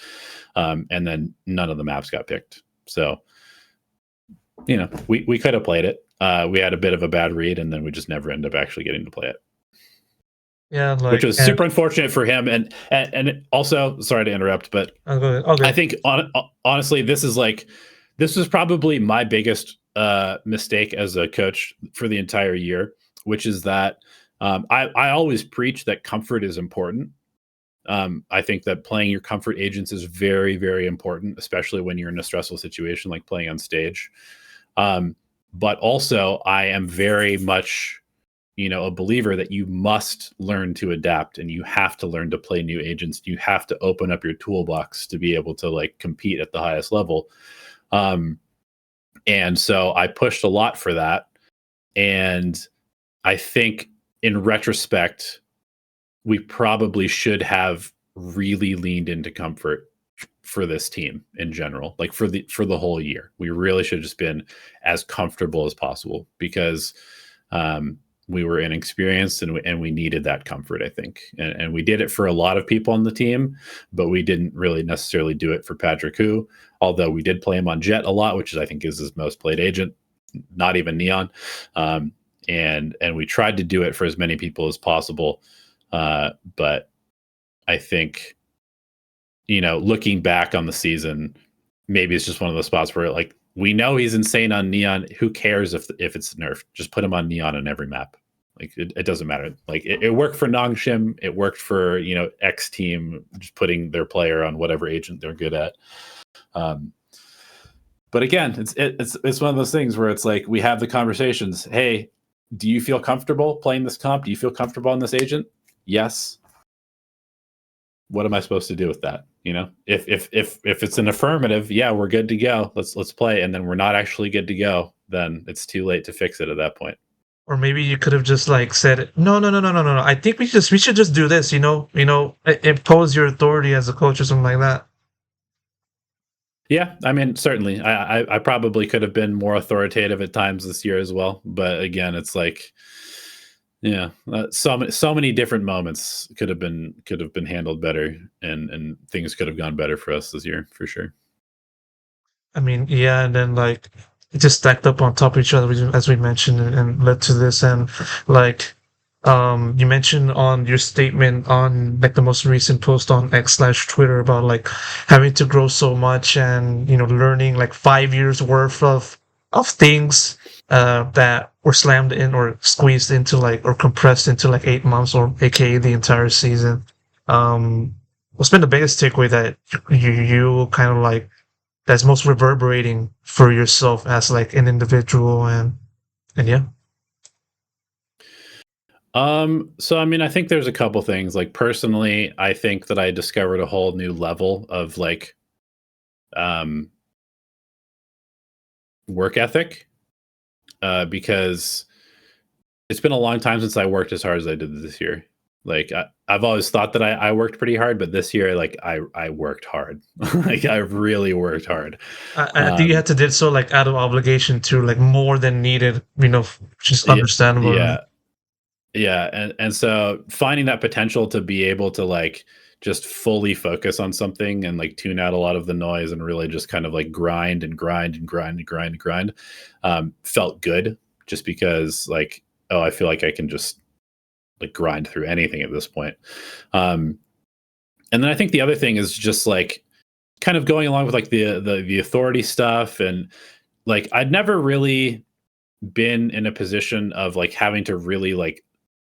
And then none of the maps got picked. So, you know, we could have played it. We had a bit of a bad read, and then we just never ended up actually getting to play it. Yeah, like, which was super unfortunate for him. And also, sorry to interrupt, but okay. I think honestly, this was probably my biggest mistake as a coach for the entire year, which is that I always preach that comfort is important. I think that playing your comfort agents is very, very important, especially when you're in a stressful situation like playing on stage. But also, I am very much, you know, a believer that you must learn to adapt and you have to learn to play new agents. You have to open up your toolbox to be able to like compete at the highest level. And so I pushed a lot for that. And I think in retrospect, we probably should have really leaned into comfort for this team in general, like for the whole year. We really should have just been as comfortable as possible because we were inexperienced and we needed that comfort, I think. And we did it for a lot of people on the team, but we didn't really necessarily do it for Patrick Hu, although we did play him on Jet a lot, which I think is his most played agent, not even Neon. And we tried to do it for as many people as possible. But I think, you know, looking back on the season, maybe it's just one of those spots where like, we know he's insane on Neon. Who cares if it's nerfed? Just put him on Neon on every map. Like it doesn't matter. Like it worked for Nongshim. It worked for, you know, X team, just putting their player on whatever agent they're good at. But again, it's one of those things where it's like we have the conversations. Hey, do you feel comfortable playing this comp? Do you feel comfortable on this agent? Yes. What am I supposed to do with that? You know, if it's an affirmative, yeah, we're good to go. Let's play. And then we're not actually good to go. Then it's too late to fix it at that point. Or maybe you could have just like said, no. I think we should just do this. Impose your authority as a coach or something like that. Yeah, I mean, certainly. I probably could have been more authoritative at times this year as well, but again, it's like, yeah, so many different moments could have been handled better, and things could have gone better for us this year for sure. I mean, yeah, and then like it just stacked up on top of each other as we mentioned and led to this. And like you mentioned on your statement on like the most recent post on X/Twitter about like having to grow so much and learning like 5 years worth of things that were slammed in or squeezed into like or compressed into like 8 months or aka the entire season. What's been the biggest takeaway that you kind of like that's most reverberating for yourself as like an individual and yeah. So I mean, I think there's a couple things. Like personally, I think that I discovered a whole new level of like um work ethic, because it's been a long time since I worked as hard as I did this year. Like I've always thought that I worked pretty hard, but this year, like I worked hard. Like I really worked hard. I think you Um, had to did so like out of obligation to like more than needed, which is yeah, understandable. Right? yeah, yeah, and so finding that potential to be able to like just fully focus on something and like tune out a lot of the noise and really just kind of like grind and grind and grind and grind and grind, felt good. Just because like, oh, I feel like I can just like grind through anything at this point. Um, and then I think the other thing is just like kind of going along with like the authority stuff, and like I'd never really been in a position of like having to really like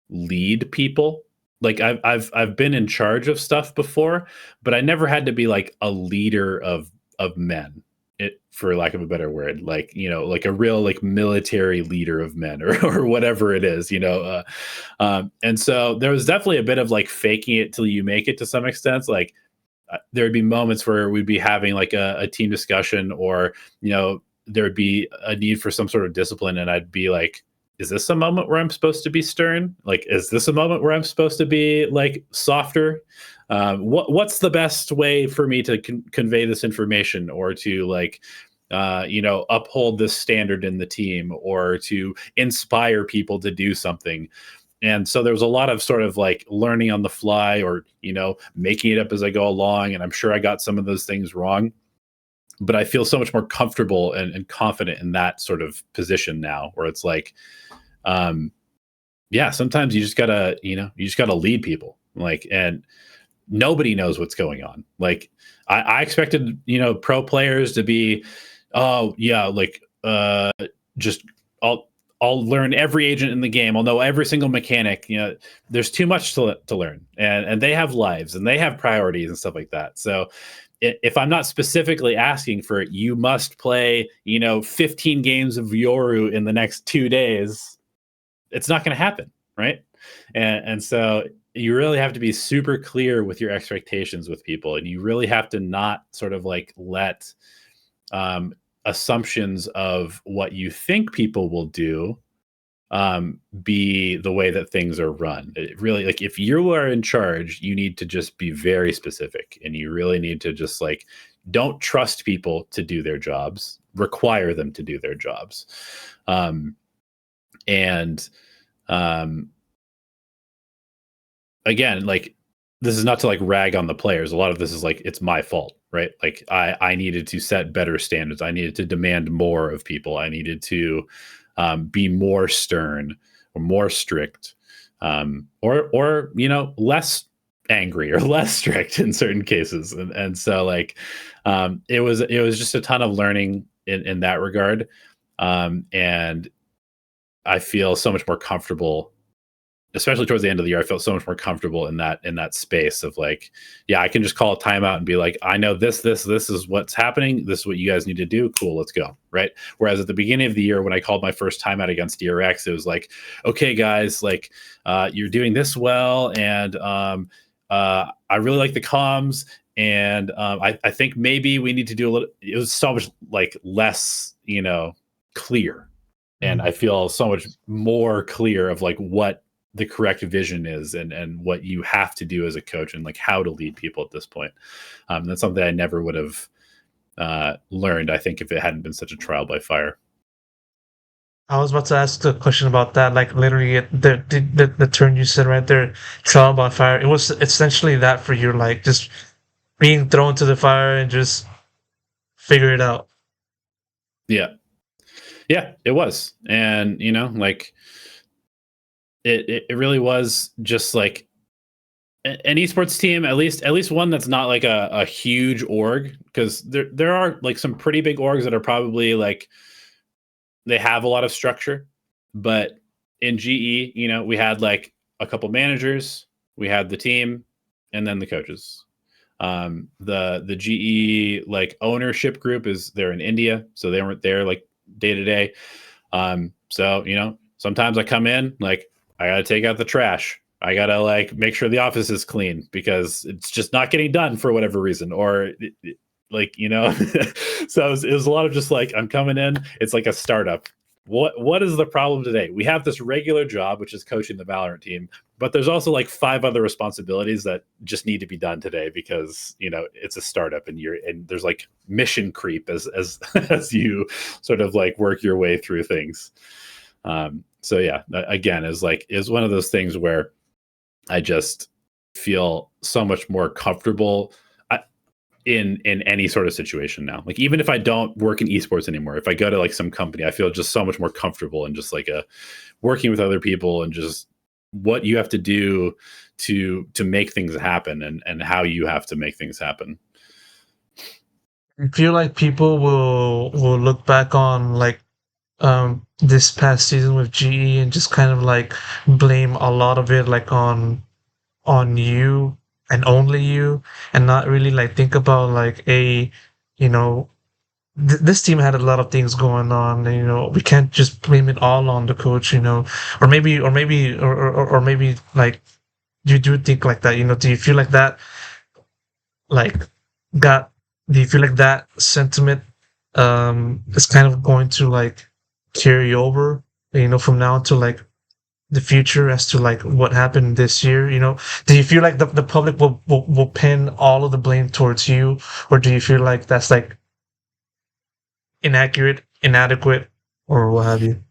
lead people. Like I've been in charge of stuff before, but I never had to be like a leader of men. It, for lack of a better word, like like a real like military leader of men, or whatever it is. And so there was definitely a bit of like faking it till you make it to some extent. Like there would be moments where we'd be having like a team discussion, or there would be a need for some sort of discipline, and I'd be like, is this a moment where I'm supposed to be stern? Like, is this a moment where I'm supposed to be like softer? What's the best way for me to convey this information, or to like uphold this standard in the team, or to inspire people to do something? And so there was a lot of sort of like learning on the fly, or making it up as I go along, and I'm sure I got some of those things wrong, but I feel so much more comfortable and confident in that sort of position now, where it's like, um, yeah, sometimes you just gotta lead people, like, and nobody knows what's going on. Like I expected, pro players to be, oh yeah, like just I'll learn every agent in the game. I'll know every single mechanic. There's too much to learn, and they have lives and they have priorities and stuff like that. So if I'm not specifically asking for it, you must play, 15 games of Yoru in the next 2 days. It's not going to happen, right? And so you really have to be super clear with your expectations with people, and you really have to not sort of like let um, assumptions of what you think people will do be the way that things are run. It really, like, if you are in charge, you need to just be very specific, and you really need to just like don't trust people to do their jobs, require them to do their jobs. Um, and um, again, like, this is not to like rag on the players. A lot of this is like, it's my fault, right? Like I needed to set better standards. I needed to demand more of people. I needed to be more stern or more strict, or less angry or less strict in certain cases. And so like it was just a ton of learning in that regard. And I feel so much more comfortable, especially towards the end of the year. I felt so much more comfortable in that space of like, yeah, I can just call a timeout and be like, I know this is what's happening. This is what you guys need to do. Cool, let's go. Right. Whereas at the beginning of the year, when I called my first timeout against DRX, it was like, okay, guys, like you're doing this well, and I really like the comms, and I think maybe we need to do a little. It was so much like less, clear, and Mm. I feel so much more clear of like what the correct vision is, and what you have to do as a coach, and like how to lead people at this point. That's something I never would have learned, I think, if it hadn't been such a trial by fire. I was about to ask a question about that. Like literally, the turn you said right there, trial by fire. It was essentially that for you, like just being thrown to the fire and just figure it out. Yeah, yeah, it was, and like it really was just like an esports team, at least one that's not like a huge org, because there are like some pretty big orgs that are probably like they have a lot of structure, but in GE, we had like a couple managers, we had the team, and then the coaches. The GE like ownership group is they're in India, so they weren't there like day to day. So sometimes I come in like I gotta take out the trash. I gotta like make sure the office is clean because it's just not getting done for whatever reason, or like so it was a lot of just like I'm coming in. It's like a startup. What is the problem today? We have this regular job, which is coaching the Valorant team, but there's also like 5 other responsibilities that just need to be done today because it's a startup and there's like mission creep as as you sort of like work your way through things. So yeah, again, is one of those things where I just feel so much more comfortable in any sort of situation now. Like even if I don't work in esports anymore, if I go to like some company, I feel just so much more comfortable and just like working with other people and just what you have to do to make things happen and how you have to make things happen. I feel like people will look back on like this past season with GE and just kind of like blame a lot of it like on you and only you, and not really like think about like you know this team had a lot of things going on, and we can't just blame it all on the coach, or maybe like you do think like that, do you feel like that like that do you feel like that sentiment is kind of going to like carry over, from now to like the future as to like what happened this year? Do you feel like the public will pin all of the blame towards you, or do you feel like that's like inaccurate, inadequate, or what have you?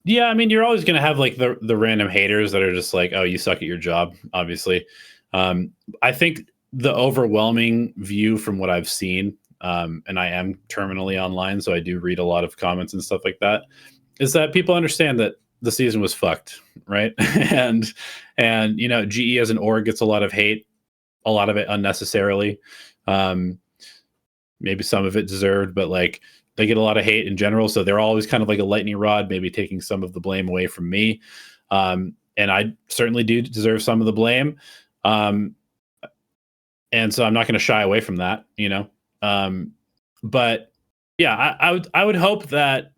Yeah, I mean, you're always going to have like the random haters that are just like, oh, you suck at your job, obviously. I think the overwhelming view from what I've seen, and I am terminally online, so I do read a lot of comments and stuff like that, is that people understand that the season was fucked, right? and GE as an org gets a lot of hate, a lot of it unnecessarily. Um, Maybe some of it deserved, but like they get a lot of hate in general. So they're always kind of like a lightning rod, maybe taking some of the blame away from me. And I certainly do deserve some of the blame. Um, and so I'm not going to shy away from that, but yeah, I would hope that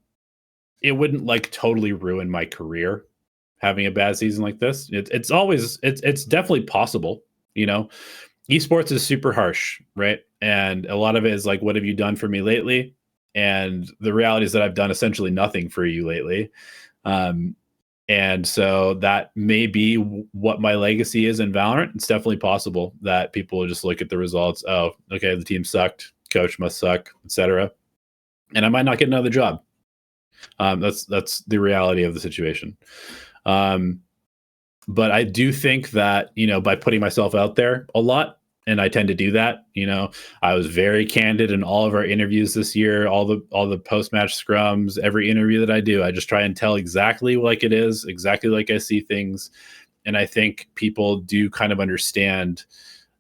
it wouldn't like totally ruin my career having a bad season like this. It's definitely possible, esports is super harsh, right? And a lot of it is like, what have you done for me lately? And the reality is that I've done essentially nothing for you lately. Um, and so that may be what my legacy is in Valorant. It's definitely possible that people will just look at the results. Oh, okay, the team sucked. Coach must suck, etc. And I might not get another job. That's the reality of the situation. But I do think that, by putting myself out there a lot, and I tend to do that, I was very candid in all of our interviews this year, all the post-match scrums, every interview that I do, I just try and tell exactly like it is, exactly like I see things. And I think people do kind of understand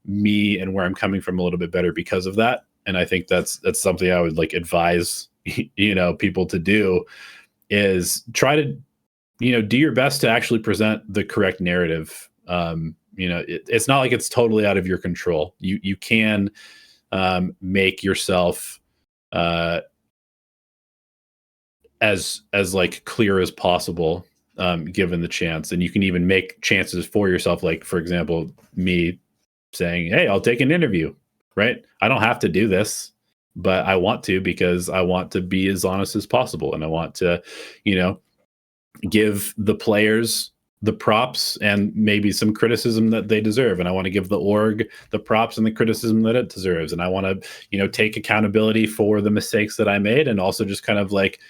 me and where I'm coming from a little bit better because of that. And I think that's something I would like advise, people to do, is try to do your best to actually present the correct narrative. It's not like it's totally out of your control. You can make yourself as like clear as possible, given the chance, and you can even make chances for yourself. Like for example, me saying, "Hey, I'll take an interview." Right? I don't have to do this, but I want to because I want to be as honest as possible, and I want to, give the players the props and maybe some criticism that they deserve, and I want to give the org the props and the criticism that it deserves, and I want to, take accountability for the mistakes that I made, and also just kind of like,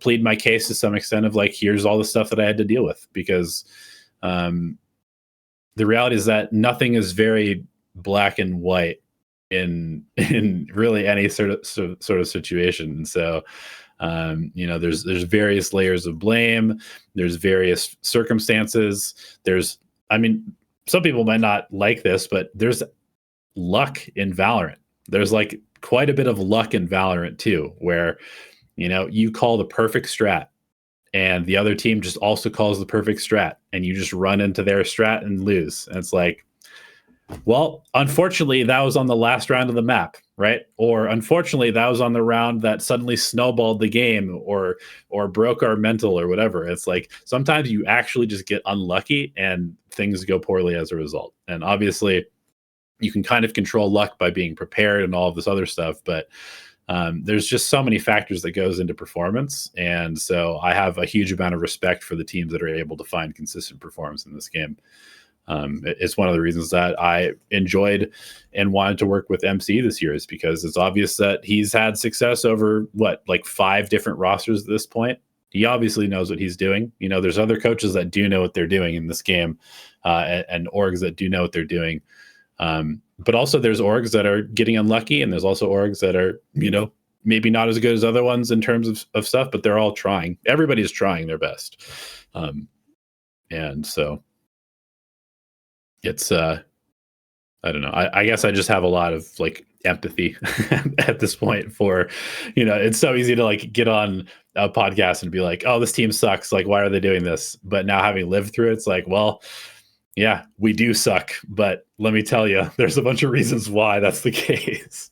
plead my case to some extent of like, here's all the stuff that I had to deal with, because the reality is that nothing is very black and white in really any sort of situation. And so there's various layers of blame, there's various circumstances, some people might not like this, but there's luck in Valorant. There's like quite a bit of luck in Valorant too, where you call the perfect strat and the other team just also calls the perfect strat, and you just run into their strat and lose. And it's like, well, unfortunately, that was on the last round of the map, right? Or unfortunately, that was on the round that suddenly snowballed the game or broke our mental or whatever. It's like sometimes you actually just get unlucky and things go poorly as a result. And obviously, you can kind of control luck by being prepared and all of this other stuff, but there's just so many factors that goes into performance. And so I have a huge amount of respect for the teams that are able to find consistent performance in this game. It's one of the reasons that I enjoyed and wanted to work with MC this year, is because it's obvious that he's had success over 5 different rosters at this point. He obviously knows what he's doing. There's other coaches that do know what they're doing in this game, and orgs that do know what they're doing. But also there's orgs that are getting unlucky, and there's also orgs that are, maybe not as good as other ones in terms of stuff, but they're all trying. Everybody's trying their best. And so it's, I don't know. I guess I just have a lot of like empathy at this point for, it's so easy to like get on a podcast and be like, oh, this team sucks. Like, why are they doing this? But now having lived through it, it's like, well, yeah, we do suck, but let me tell you, there's a bunch of reasons why that's the case.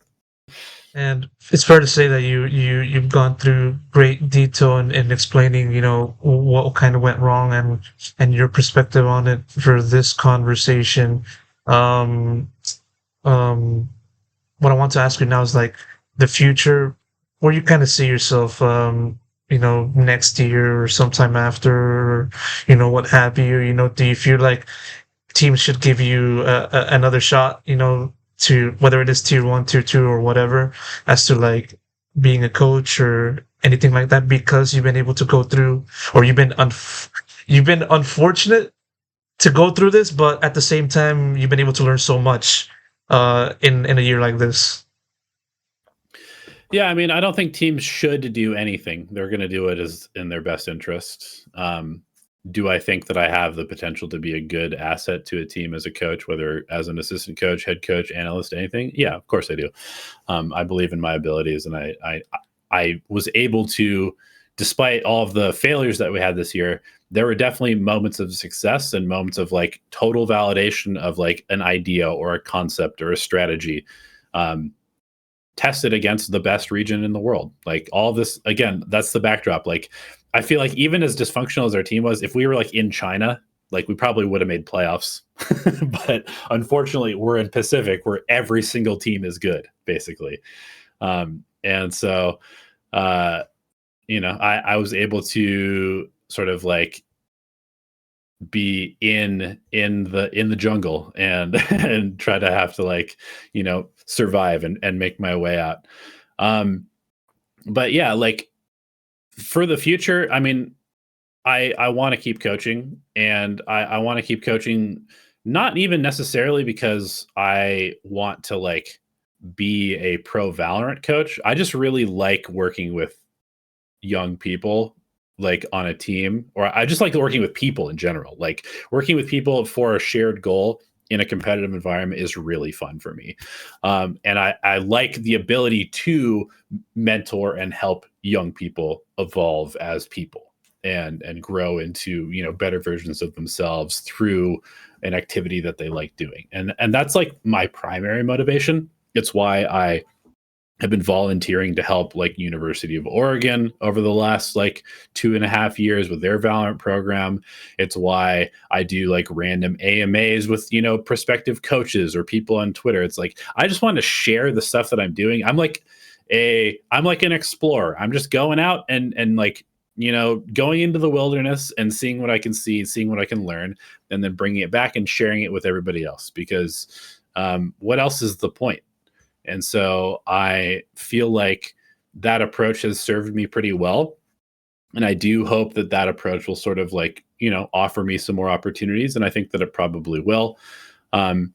And it's fair to say that you've gone through great detail in explaining, what kind of went wrong and your perspective on it for this conversation. Um, what I want to ask you now is like the future, where you kind of see yourself, next year or sometime after, or, what have you. Do you feel like teams should give you another shot, to whether it is tier 1, tier 2, or whatever, as to like being a coach or anything like that, because you've been able to go through, or you've been unfortunate to go through this, but at the same time you've been able to learn so much in a year like this. Yeah, I don't think teams should do anything. They're going to do it as in their best interest. Do I think that I have the potential to be a good asset to a team as a coach, whether as an assistant coach, head coach, analyst, anything? Yeah, of course I do. I believe in my abilities, and I was able to, despite all of the failures that we had this year, there were definitely moments of success and moments of like total validation of like an idea or a concept or a strategy, tested against the best region in the world. Like all this, again, that's the backdrop. Like, I feel like even as dysfunctional as our team was, if we were like in China, like we probably would have made playoffs. But unfortunately, we're in Pacific where every single team is good, basically. And so, I was able to sort of like be in the jungle and and try to have to like, survive and make my way out. But yeah, like, for the future, I want to keep coaching, and I want to keep coaching, not even necessarily because I want to like be a pro Valorant coach. I just really like working with young people, like on a team, or I just like working with people in general. Like working with people for a shared goal in a competitive environment is really fun for me. And I like the ability to mentor and help young people evolve as people and grow into, better versions of themselves through an activity that they like doing. And that's like my primary motivation. It's why I have been volunteering to help like University of Oregon over the last like 2.5 years with their Valorant program. It's why I do like random AMAs with, prospective coaches or people on Twitter. It's like, I just want to share the stuff that I'm doing. I'm like an explorer. I'm just going out and like going into the wilderness and seeing what I can see, seeing what I can learn, and then bringing it back and sharing it with everybody else. Because what else is the point? And so I feel like that approach has served me pretty well. And I do hope that that approach will sort of like, offer me some more opportunities. And I think that it probably will. Um,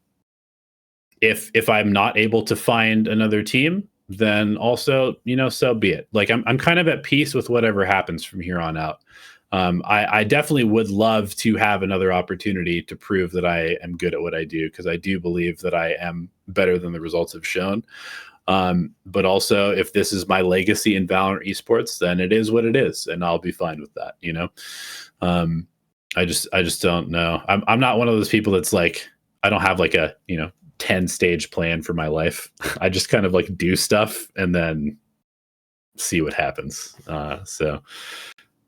if I'm not able to find another team, then also, so be it. Like I'm kind of at peace with whatever happens from here on out. I definitely would love to have another opportunity to prove that I am good at what I do, because I do believe that I am better than the results have shown. But also, if this is my legacy in Valorant esports, then it is what it is, and I'll be fine with that. I just don't know. I'm not one of those people that's like, I don't have like a 10 stage plan for my life. I just kind of like do stuff and then see what happens. So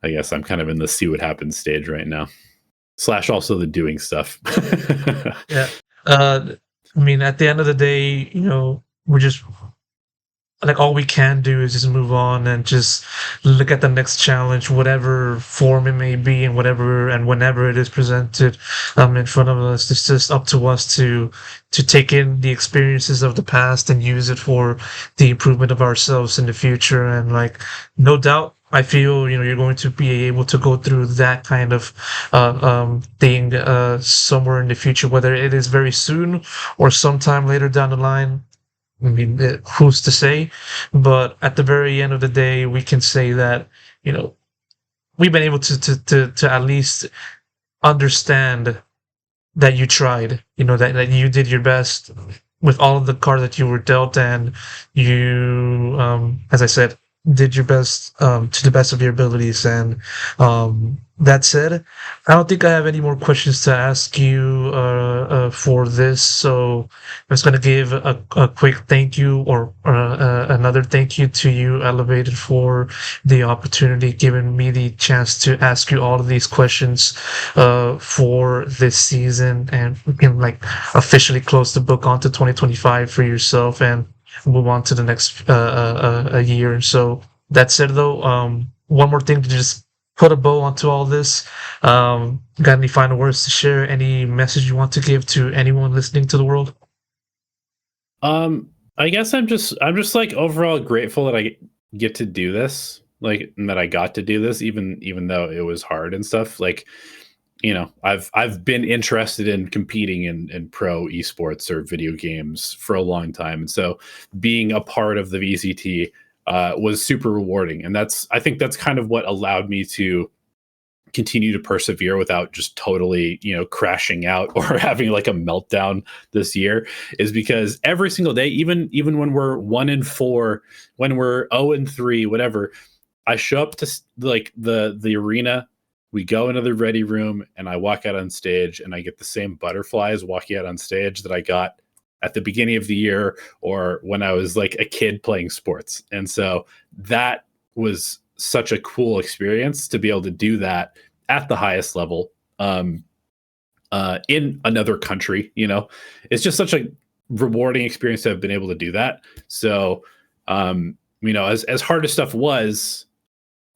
I guess I'm kind of in the see what happens stage right now. / also the doing stuff. Yeah. I mean, at the end of the day, we're just like all we can do is just move on and just look at the next challenge, whatever form it may be, and whatever and whenever it is presented in front of us. It's just up to us to take in the experiences of the past and use it for the improvement of ourselves in the future. And like, no doubt, I feel you're going to be able to go through that kind of thing somewhere in the future, whether it is very soon or sometime later down the line. I mean, who's to say? But at the very end of the day, we can say that you know we've been able to at least understand that you tried. That you did your best with all of the cards that you were dealt, and you, as I said, did your best to the best of your abilities. And that said, I don't think I have any more questions to ask you for this. So I'm just going to give a quick thank you, or another thank you to you, Elevated, for the opportunity, giving me the chance to ask you all of these questions for this season, and we can like officially close the book onto 2025 for yourself and move on to the next a year. So that said, though, one more thing to just put a bow onto all this. Got any final words to share? Any message you want to give to anyone listening to the world? I guess I'm just like overall grateful that I get to do this, like, and that I got to do this, even though it was hard and stuff. Like, I've been interested in competing in pro esports or video games for a long time, and so being a part of the VCT was super rewarding, and I think that's kind of what allowed me to continue to persevere without just totally crashing out or having like a meltdown this year, is because every single day, even when we're 1-4, when we're 0-3, whatever, I show up to like the arena, we go into the ready room, and I walk out on stage, and I get the same butterflies walking out on stage that I got at the beginning of the year or when I was like a kid playing sports. And so that was such a cool experience to be able to do that at the highest level, in another country. It's just such a rewarding experience to have been able to do that. So, as hard as stuff was,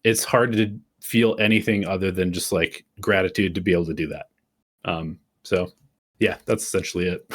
it's hard to feel anything other than just like gratitude to be able to do that. So yeah, that's essentially it.